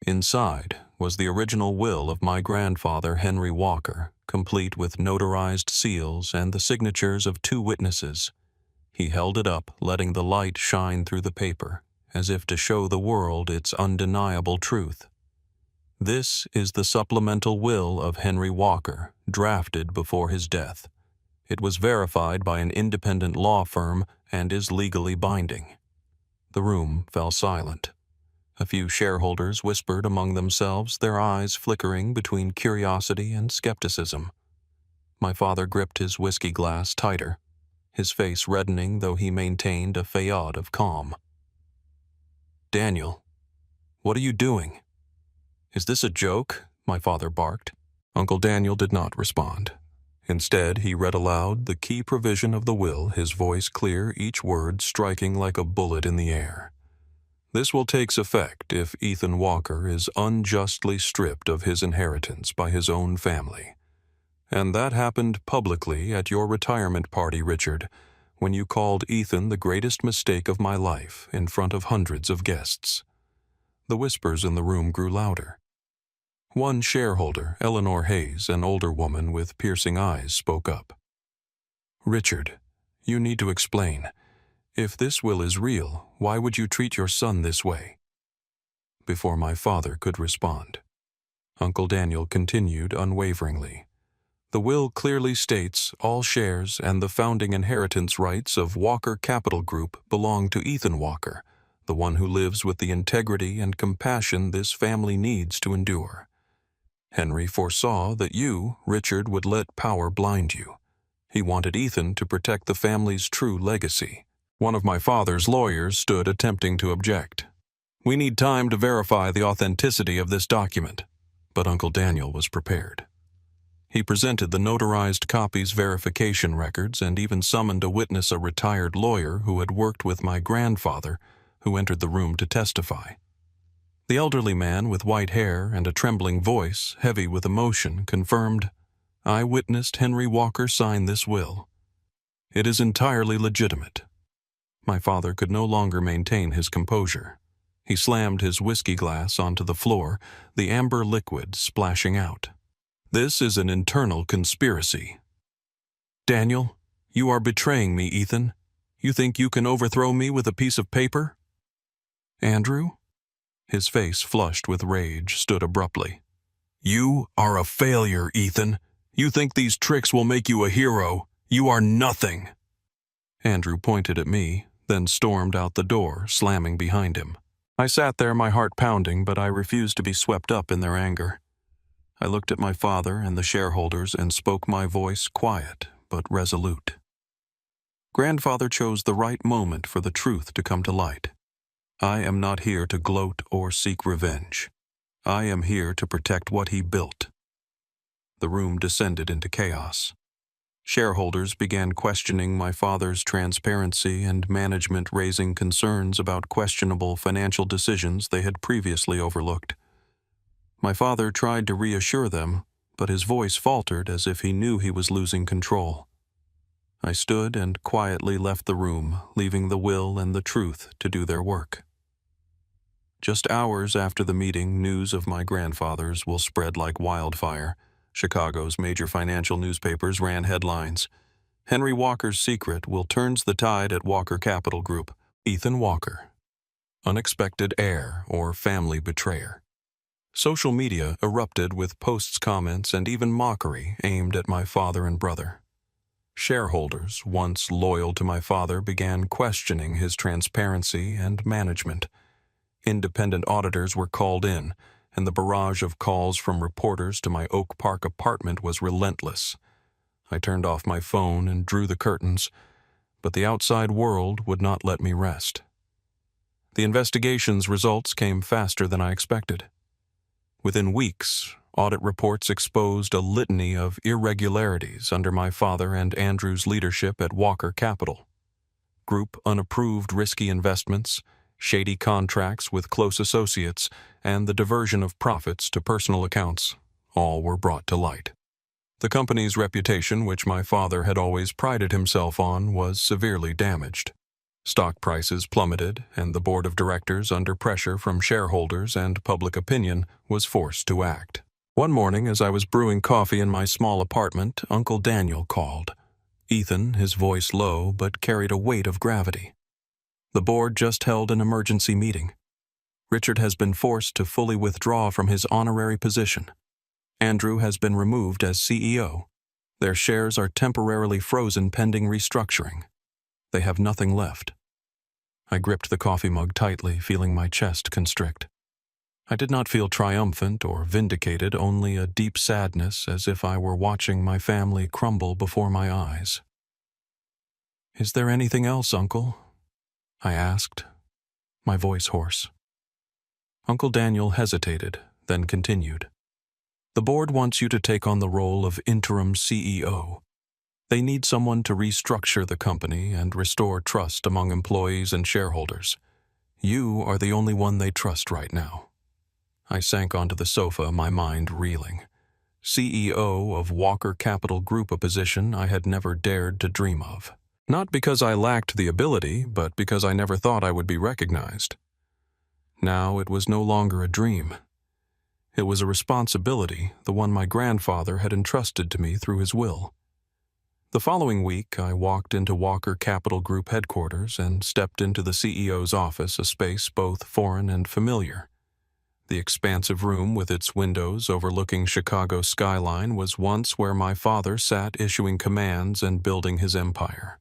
Inside was the original will of my grandfather, Henry Walker, complete with notarized seals and the signatures of 2 witnesses. He held it up, letting the light shine through the paper, as if to show the world its undeniable truth. "This is the supplemental will of Henry Walker, drafted before his death. It was verified by an independent law firm and is legally binding." The room fell silent. A few shareholders whispered among themselves, their eyes flickering between curiosity and skepticism. My father gripped his whiskey glass tighter, his face reddening though he maintained a facade of calm. "Daniel, what are you doing? Is this a joke?" my father barked. Uncle Daniel did not respond. Instead, he read aloud the key provision of the will, his voice clear, each word striking like a bullet in the air. "This will take effect if Ethan Walker is unjustly stripped of his inheritance by his own family. And that happened publicly at your retirement party, Richard, when you called Ethan the greatest mistake of my life in front of hundreds of guests." The whispers in the room grew louder. One shareholder, Eleanor Hayes, an older woman with piercing eyes, spoke up. "Richard, you need to explain. If this will is real, why would you treat your son this way?" Before my father could respond, Uncle Daniel continued unwaveringly. "The will clearly states all shares and the founding inheritance rights of Walker Capital Group belong to Ethan Walker, the one who lives with the integrity and compassion this family needs to endure. Henry foresaw that you, Richard, would let power blind you. He wanted Ethan to protect the family's true legacy." One of my father's lawyers stood attempting to object. "We need time to verify the authenticity of this document," but Uncle Daniel was prepared. He presented the notarized copy's verification records and even summoned a witness, a retired lawyer who had worked with my grandfather, who entered the room to testify. The elderly man with white hair and a trembling voice, heavy with emotion, confirmed, "I witnessed Henry Walker sign this will. It is entirely legitimate." My father could no longer maintain his composure. He slammed his whiskey glass onto the floor, the amber liquid splashing out. "This is an internal conspiracy." "Daniel, you are betraying me, Ethan. You think you can overthrow me with a piece of paper?" Andrew, his face flushed with rage, stood abruptly. "You are a failure, Ethan. You think these tricks will make you a hero. You are nothing." Andrew pointed at me, then stormed out the door, slamming behind him. I sat there, my heart pounding, but I refused to be swept up in their anger. I looked at my father and the shareholders and spoke, my voice quiet but resolute. Grandfather chose the right moment for the truth to come to light. I am not here to gloat or seek revenge. I am here to protect what he built. The room descended into chaos. Shareholders began questioning my father's transparency and management, raising concerns about questionable financial decisions they had previously overlooked. My father tried to reassure them, but his voice faltered as if he knew he was losing control. I stood and quietly left the room, leaving the will and the truth to do their work. Just hours after the meeting, news of my grandfather's will spread like wildfire. Chicago's major financial newspapers ran headlines. "Henry Walker's secret will turns the tide at Walker Capital Group. Ethan Walker, unexpected heir or family betrayer." Social media erupted with posts, comments, and even mockery aimed at my father and brother. Shareholders, once loyal to my father, began questioning his transparency and management. Independent auditors were called in, and the barrage of calls from reporters to my Oak Park apartment was relentless. I turned off my phone and drew the curtains, but the outside world would not let me rest. The investigation's results came faster than I expected. Within weeks, audit reports exposed a litany of irregularities under my father and Andrew's leadership at Walker Capital. Group unapproved risky investments, shady contracts with close associates, and the diversion of profits to personal accounts, all were brought to light. The company's reputation, which my father had always prided himself on, was severely damaged. Stock prices plummeted, and the board of directors, under pressure from shareholders and public opinion, was forced to act. One morning, as I was brewing coffee in my small apartment, Uncle Daniel called. Ethan, his voice low, but carried a weight of gravity. "The board just held an emergency meeting. Richard has been forced to fully withdraw from his honorary position. Andrew has been removed as CEO. Their shares are temporarily frozen pending restructuring. They have nothing left." I gripped the coffee mug tightly, feeling my chest constrict. I did not feel triumphant or vindicated, only a deep sadness, as if I were watching my family crumble before my eyes. "Is there anything else, Uncle?" I asked, my voice hoarse. Uncle Daniel hesitated, then continued. "The board wants you to take on the role of interim CEO. They need someone to restructure the company and restore trust among employees and shareholders. You are the only one they trust right now." I sank onto the sofa, my mind reeling. CEO of Walker Capital Group, a position I had never dared to dream of. Not because I lacked the ability, but because I never thought I would be recognized. Now it was no longer a dream. It was a responsibility, the one my grandfather had entrusted to me through his will. The following week, I walked into Walker Capital Group headquarters and stepped into the CEO's office, a space both foreign and familiar. The expansive room with its windows overlooking Chicago's skyline was once where my father sat issuing commands and building his empire.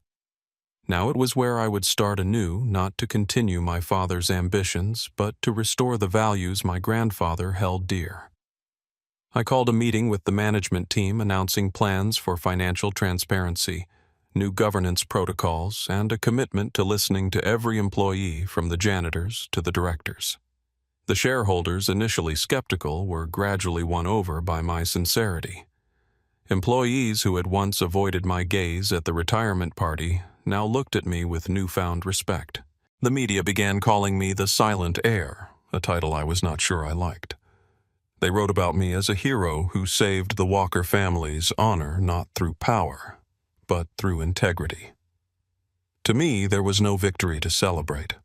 Now it was where I would start anew, not to continue my father's ambitions, but to restore the values my grandfather held dear. I called a meeting with the management team announcing plans for financial transparency, new governance protocols, and a commitment to listening to every employee from the janitors to the directors. The shareholders, initially skeptical, were gradually won over by my sincerity. Employees who had once avoided my gaze at the retirement party now looked at me with newfound respect. The media began calling me the Silent Heir, a title I was not sure I liked. They wrote about me as a hero who saved the Walker family's honor not through power, but through integrity. To me, there was no victory to celebrate.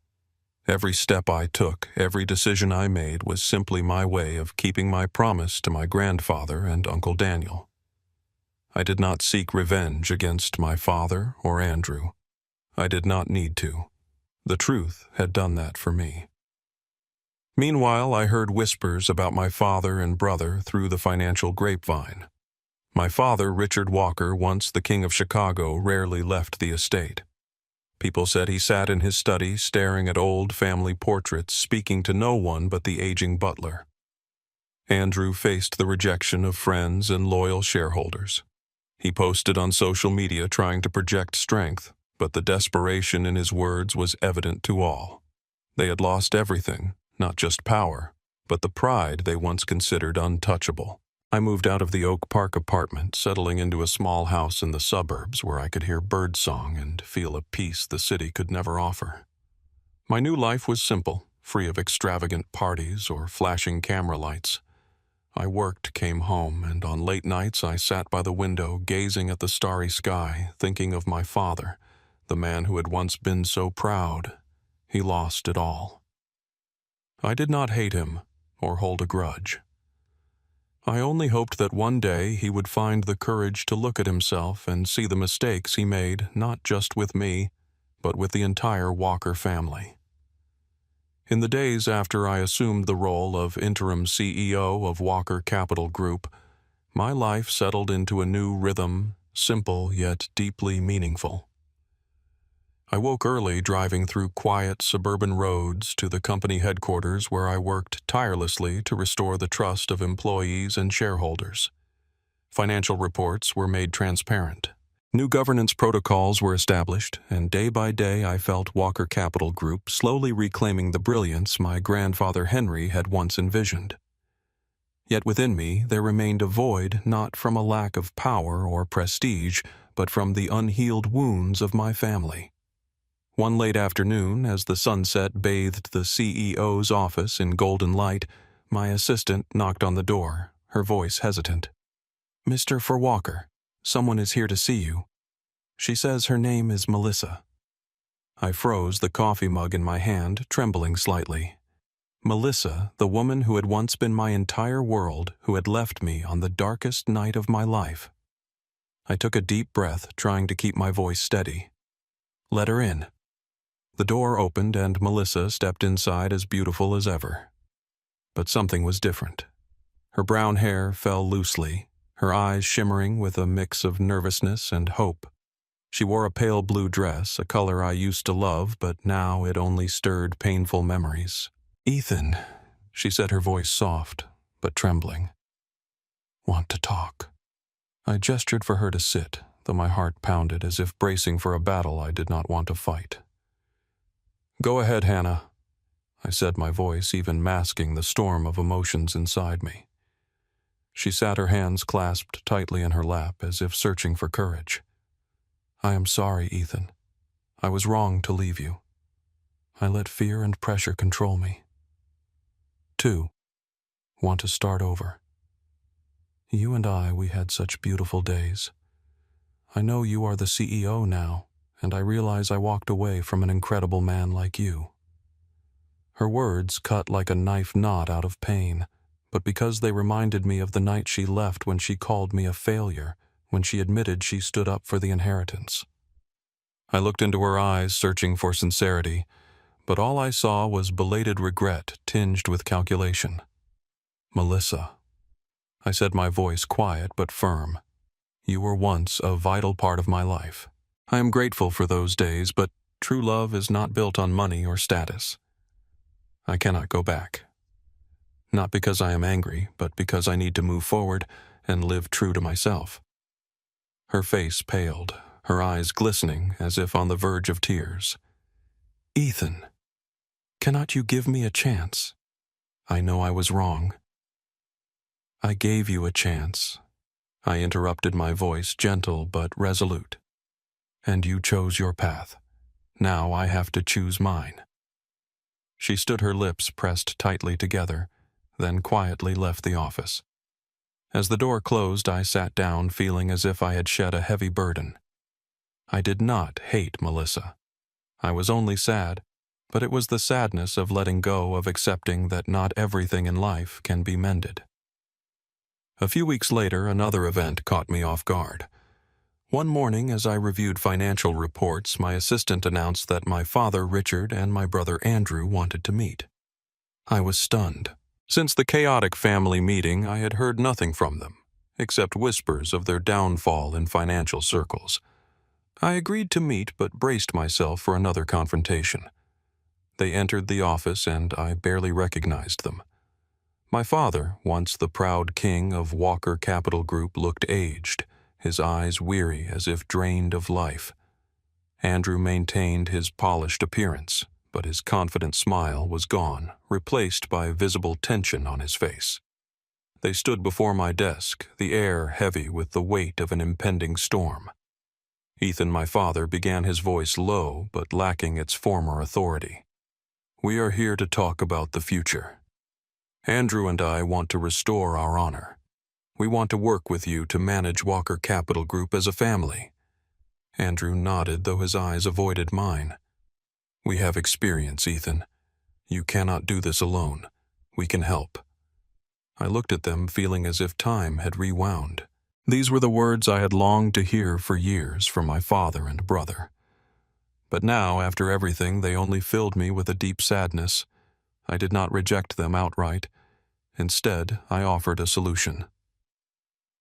Every step I took, every decision I made was simply my way of keeping my promise to my grandfather and Uncle Daniel. I did not seek revenge against my father or Andrew. I did not need to. The truth had done that for me. Meanwhile, I heard whispers about my father and brother through the financial grapevine. My father, Richard Walker, once the King of Chicago, rarely left the estate. People said he sat in his study staring at old family portraits, speaking to no one but the aging butler. Andrew faced the rejection of friends and loyal shareholders. He posted on social media trying to project strength, but the desperation in his words was evident to all. They had lost everything. Not just power, but the pride they once considered untouchable. I moved out of the Oak Park apartment, settling into a small house in the suburbs where I could hear birdsong and feel a peace the city could never offer. My new life was simple, free of extravagant parties or flashing camera lights. I worked, came home, and on late nights I sat by the window gazing at the starry sky, thinking of my father, the man who had once been so proud. He lost it all. I did not hate him or hold a grudge. I only hoped that one day he would find the courage to look at himself and see the mistakes he made not just with me, but with the entire Walker family. In the days after I assumed the role of interim CEO of Walker Capital Group, my life settled into a new rhythm, simple yet deeply meaningful. I woke early driving through quiet suburban roads to the company headquarters where I worked tirelessly to restore the trust of employees and shareholders. Financial reports were made transparent. New governance protocols were established, and day by day I felt Walker Capital Group slowly reclaiming the brilliance my grandfather Henry had once envisioned. Yet within me there remained a void not from a lack of power or prestige, but from the unhealed wounds of my family. One late afternoon, as the sunset bathed the CEO's office in golden light, my assistant knocked on the door, her voice hesitant. "Mr. Walker, someone is here to see you. She says her name is Melissa." I froze, the coffee mug in my hand, trembling slightly. Melissa, the woman who had once been my entire world, who had left me on the darkest night of my life. I took a deep breath, trying to keep my voice steady. "Let her in." The door opened and Melissa stepped inside as beautiful as ever. But something was different. Her brown hair fell loosely, her eyes shimmering with a mix of nervousness and hope. She wore a pale blue dress, a color I used to love, but now it only stirred painful memories. "Ethan," she said, her voice soft, but trembling. "Want to talk." I gestured for her to sit, though my heart pounded as if bracing for a battle I did not want to fight. "Go ahead, Hannah," I said, my voice even masking the storm of emotions inside me. She sat, her hands clasped tightly in her lap as if searching for courage. "I am sorry, Ethan. I was wrong to leave you. I let fear and pressure control me. 2. Want to start over. You and we had such beautiful days. I know you are the CEO now, and I realize I walked away from an incredible man like you." Her words cut like a knife knot out of pain, but because they reminded me of the night she left when she called me a failure, when she admitted she stood up for the inheritance. I looked into her eyes, searching for sincerity, but all I saw was belated regret tinged with calculation. "Melissa," I said, my voice quiet but firm, "you were once a vital part of my life. I am grateful for those days, but true love is not built on money or status. I cannot go back. Not because I am angry, but because I need to move forward and live true to myself." Her face paled, her eyes glistening as if on the verge of tears. "Ethan, cannot you give me a chance? I know I was wrong." "I gave you a chance," I interrupted, my voice gentle but resolute. "And you chose your path. Now I have to choose mine." She stood, her lips pressed tightly together, then quietly left the office. As the door closed, I sat down, feeling as if I had shed a heavy burden. I did not hate Melissa. I was only sad, but it was the sadness of letting go, of accepting that not everything in life can be mended. A few weeks later, another event caught me off guard. One morning, as I reviewed financial reports, my assistant announced that my father, Richard, and my brother, Andrew, wanted to meet. I was stunned. Since the chaotic family meeting, I had heard nothing from them, except whispers of their downfall in financial circles. I agreed to meet, but braced myself for another confrontation. They entered the office, and I barely recognized them. My father, once the proud king of Walker Capital Group, looked aged, his eyes weary as if drained of life. Andrew maintained his polished appearance, but his confident smile was gone, replaced by visible tension on his face. They stood before my desk, the air heavy with the weight of an impending storm. Ethan, my father, began, his voice low but lacking its former authority. "We are here to talk about the future. Andrew and I want to restore our honor. We want to work with you to manage Walker Capital Group as a family." Andrew nodded, though his eyes avoided mine. "We have experience, Ethan. You cannot do this alone. We can help." I looked at them, feeling as if time had rewound. These were the words I had longed to hear for years from my father and brother. But now, after everything, they only filled me with a deep sadness. I did not reject them outright. Instead, I offered a solution.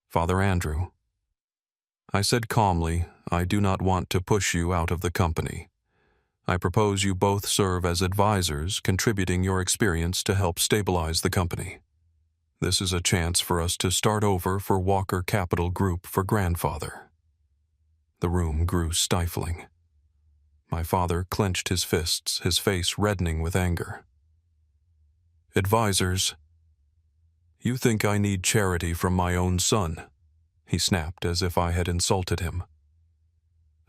"Father Andrew," I said calmly, "I do not want to push you out of the company. I propose you both serve as advisors, contributing your experience to help stabilize the company. This is a chance for us to start over for Walker Capital Group for grandfather." The room grew stifling. My father clenched his fists, his face reddening with anger. "Advisors? You think I need charity from my own son?" he snapped, as if I had insulted him.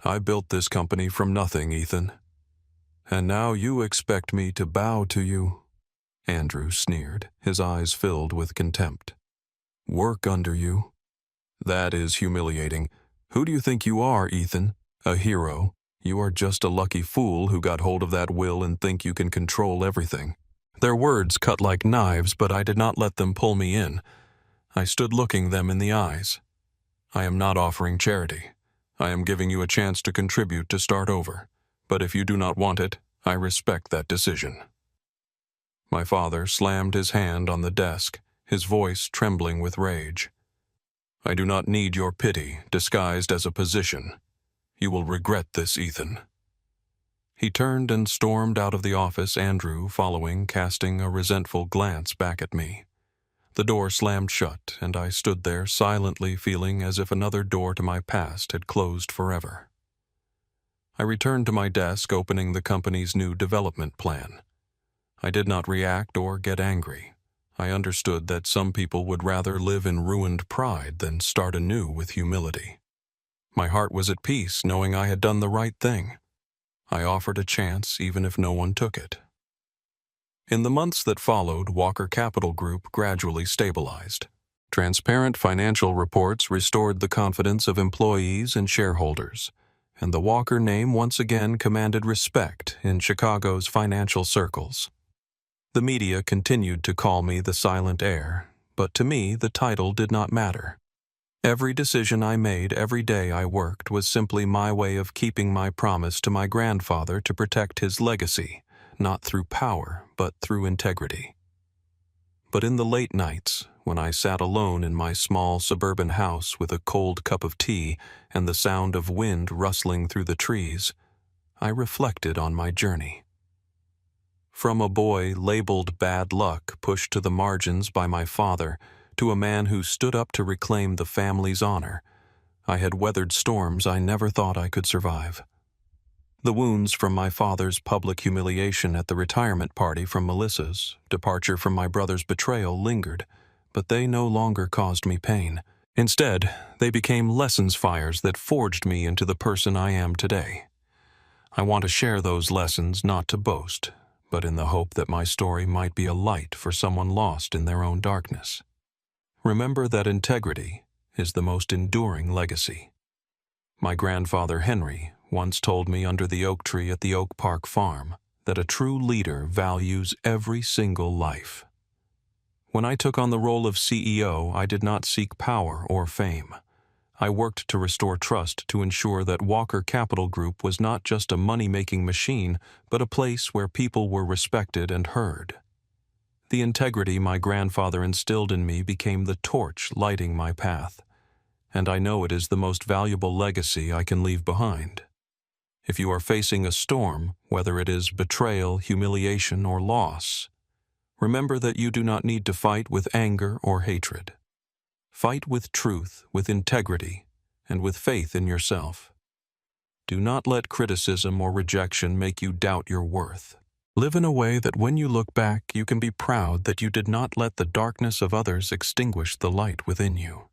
"I built this company from nothing, Ethan. And now you expect me to bow to you?" Andrew sneered, his eyes filled with contempt. "Work under you? That is humiliating. Who do you think you are, Ethan? A hero? You are just a lucky fool who got hold of that will and think you can control everything." Their words cut like knives, but I did not let them pull me in. I stood looking them in the eyes. "I am not offering charity. I am giving you a chance to contribute to start over. But if you do not want it, I respect that decision." My father slammed his hand on the desk, his voice trembling with rage. "I do not need your pity disguised as a position. You will regret this, Ethan." He turned and stormed out of the office, Andrew following, casting a resentful glance back at me. The door slammed shut, and I stood there silently, feeling as if another door to my past had closed forever. I returned to my desk, opening the company's new development plan. I did not react or get angry. I understood that some people would rather live in ruined pride than start anew with humility. My heart was at peace, knowing I had done the right thing. I offered a chance, even if no one took it. In the months that followed, Walker Capital Group gradually stabilized. Transparent financial reports restored the confidence of employees and shareholders, and the Walker name once again commanded respect in Chicago's financial circles. The media continued to call me the silent heir, but to me the title did not matter. Every decision I made, every day I worked, was simply my way of keeping my promise to my grandfather to protect his legacy, not through power, but through integrity. But in the late nights, when I sat alone in my small suburban house with a cold cup of tea and the sound of wind rustling through the trees, I reflected on my journey. From a boy labeled bad luck, pushed to the margins by my father, to a man who stood up to reclaim the family's honor, I had weathered storms I never thought I could survive. The wounds from my father's public humiliation at the retirement party from Melissa's departure from my brother's betrayal lingered, but they no longer caused me pain. Instead, they became lessons fires that forged me into the person I am today. I want to share those lessons not to boast, but in the hope that my story might be a light for someone lost in their own darkness. Remember that integrity is the most enduring legacy. My grandfather Henry once told me under the oak tree at the Oak Park farm that a true leader values every single life. When I took on the role of CEO, I did not seek power or fame. I worked to restore trust to ensure that Walker Capital Group was not just a money-making machine, but a place where people were respected and heard. The integrity my grandfather instilled in me became the torch lighting my path, and I know it is the most valuable legacy I can leave behind. If you are facing a storm, whether it is betrayal, humiliation, or loss, remember that you do not need to fight with anger or hatred. Fight with truth, with integrity, and with faith in yourself. Do not let criticism or rejection make you doubt your worth. Live in a way that when you look back, you can be proud that you did not let the darkness of others extinguish the light within you.